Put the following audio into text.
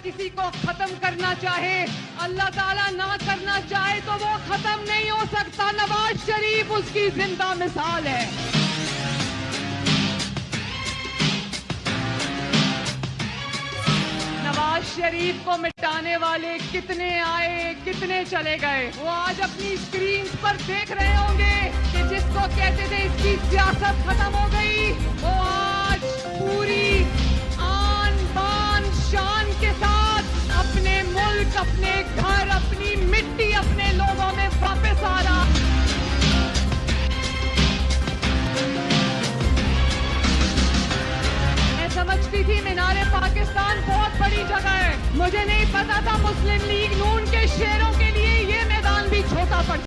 किसी को खत्म करना चाहे, अल्लाह ताला ना करना चाहे तो वो खत्म नहीं हो सकता। नवाज शरीफ उसकी जिंदा मिसाल है। नवाज शरीफ को मिटाने वाले कितने आए, कितने चले गए। वो आज अपनी स्क्रीन पर देख रहे होंगे कि जिसको कहते थे इसकी सियासत खत्म हो गई, वो आज पूरी आन बान शान के साथ अपने मुल्क, अपने घर, अपनी मिट्टी